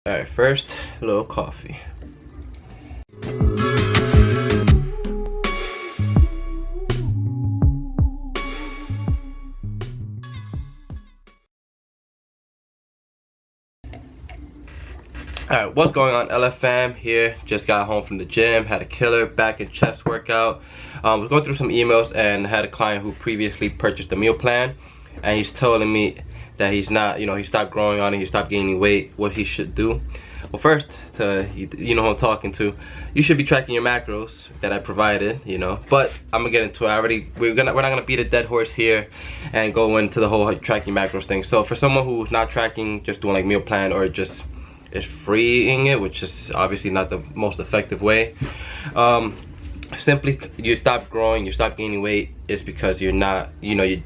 Alright, first, a little coffee. Alright, what's going on, LFM here? Just got home from the gym, had a killer back and chest workout. Was going through some emails and had a client who previously purchased a meal plan, and he's telling me that he's not, he stopped growing on it, he stopped gaining weight, what he should do. Well, first, you know who I'm talking to, you should be tracking your macros that I provided, but I'm gonna get into it. We're not gonna beat a dead horse here and go into the whole tracking macros thing. So for someone who's not tracking, just doing like meal plan or just is freeing it, which is obviously not the most effective way, simply you stop growing, you stop gaining weight is because you're not,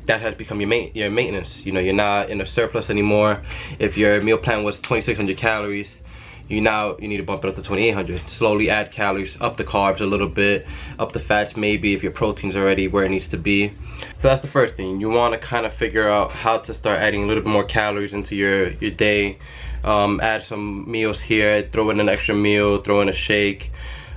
that has become your maintenance. You're not in a surplus anymore. If your meal plan was 2,600 calories, you need to bump it up to 2,800. Slowly add calories, up the carbs a little bit, up the fats maybe if your protein's already where it needs to be. So that's the first thing. You want to kind of figure out how to start adding a little bit more calories into your day. Add some meals here, throw in an extra meal, throw in a shake.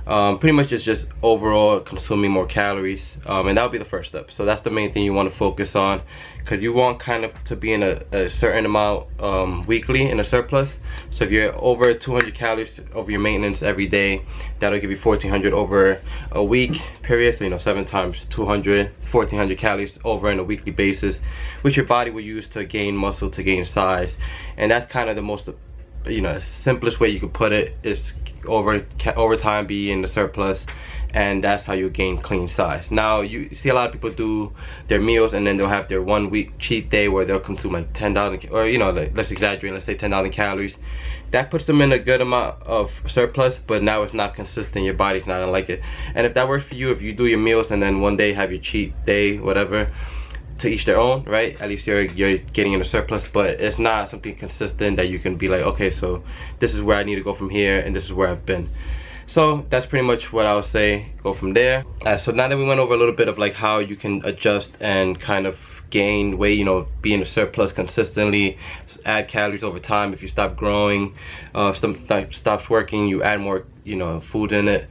Pretty much it's just overall consuming more calories, and that'll be the first step. So that's the main thing you want to focus on, because you want kind of to be in a certain amount weekly in a surplus. So if you're over 200 calories over your maintenance every day, that'll give you 1,400 over a week period. So 7 times 200, 1,400 calories over on a weekly basis, which your body will use to gain muscle, to gain size. And that's kind of the most simplest way you could put it, is over time be in the surplus, and that's how you gain clean size. Now you see a lot of people do their meals and then they'll have their 1 week cheat day where they'll consume like 10,000, or let's exaggerate, let's say 10,000 calories. That puts them in a good amount of surplus, but now it's not consistent. Your body's not gonna like it. And if that works for you, if you do your meals and then one day have your cheat day, whatever, to each their own, right? At least you're getting in a surplus, but it's not something consistent that you can be like, okay, so this is where I need to go from here and this is where I've been. So that's pretty much what I would say, go from there. So now that we went over a little bit of like how you can adjust and kind of gain weight, be in a surplus consistently, add calories over time. If you stop growing, something stops working, you add more food in it.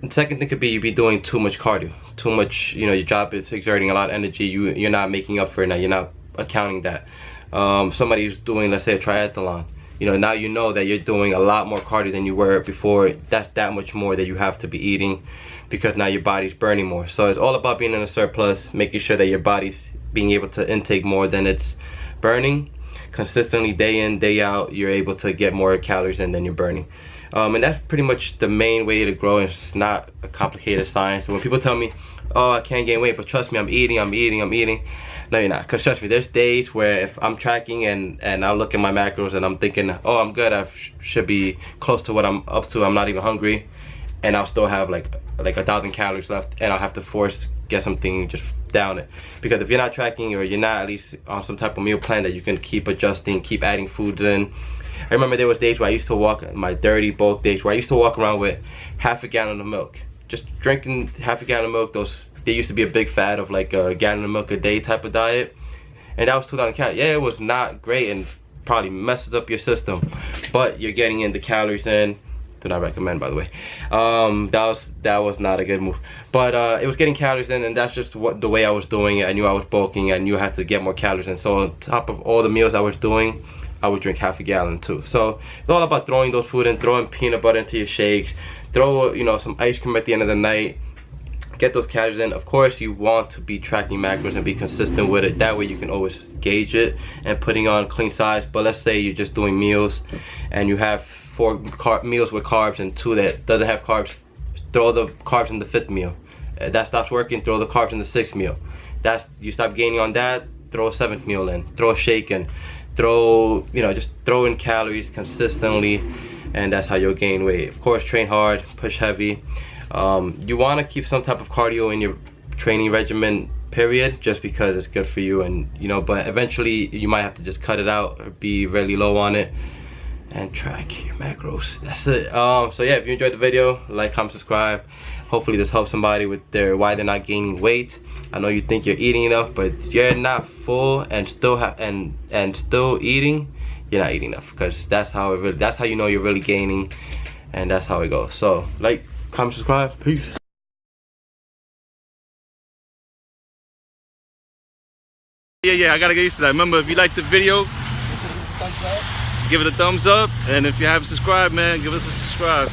The second thing could be you be doing too much cardio, too much, your job is exerting a lot of energy, you're not making up for it now, you're not accounting that. Somebody who's doing, let's say, a triathlon, now you know that you're doing a lot more cardio than you were before. That's that much more that you have to be eating, because now your body's burning more. So it's all about being in a surplus, making sure that your body's being able to intake more than it's burning. Consistently, day in, day out, you're able to get more calories in than you're burning. And that's pretty much the main way to grow. It's not a complicated science. And when people tell me, oh, I can't gain weight, but trust me, I'm eating. No, you're not. Because trust me, there's days where if I'm tracking and I look at my macros and I'm thinking, oh, I'm good, I should be close to what I'm up to, I'm not even hungry, and I'll still have like 1,000 calories left, and I'll have to get something just down it. Because if you're not tracking, or you're not at least on some type of meal plan that you can keep adjusting, keep adding foods in. I remember there was days where I used to walk, my dirty bulk days, where I used to walk around with half a gallon of milk. Just drinking half a gallon of milk. There used to be a big fad of like a gallon of milk a day type of diet. And that was 2,000 calories. Yeah, it was not great and probably messes up your system. But you're getting in the calories in. Do not recommend, by the way. That was not a good move. But it was getting calories in, and that's just the way I was doing it. I knew I was bulking. I knew I had to get more calories in. So on top of all the meals I was doing, I would drink half a gallon too. So it's all about throwing those food in, throwing peanut butter into your shakes, throw some ice cream at the end of the night, get those calories in. Of course, you want to be tracking macros and be consistent with it. That way you can always gauge it and putting on clean size. But let's say you're just doing meals and you have 4 meals with carbs and 2 that doesn't have carbs. Throw the carbs in the 5th meal. That stops working, throw the carbs in the 6th meal. You stop gaining on that, throw a 7th meal in, throw a shake in. Just throw in calories consistently, and that's how you'll gain weight. Of course, train hard, push heavy. You want to keep some type of cardio in your training regimen, period, just because it's good for you, and but eventually you might have to just cut it out or be really low on it and track your macros. That's it. So yeah, if you enjoyed the video, like, comment, subscribe. Hopefully this helps somebody with why they're not gaining weight. I know you think you're eating enough, but you're not full and still still eating. you're not eating enough, because that's how you know you're really gaining, and that's how it goes. So like, comment, subscribe, peace. Yeah, I gotta get used to that. Remember, if you like the video, give it a thumbs up, and if you haven't subscribed, man, give us a subscribe.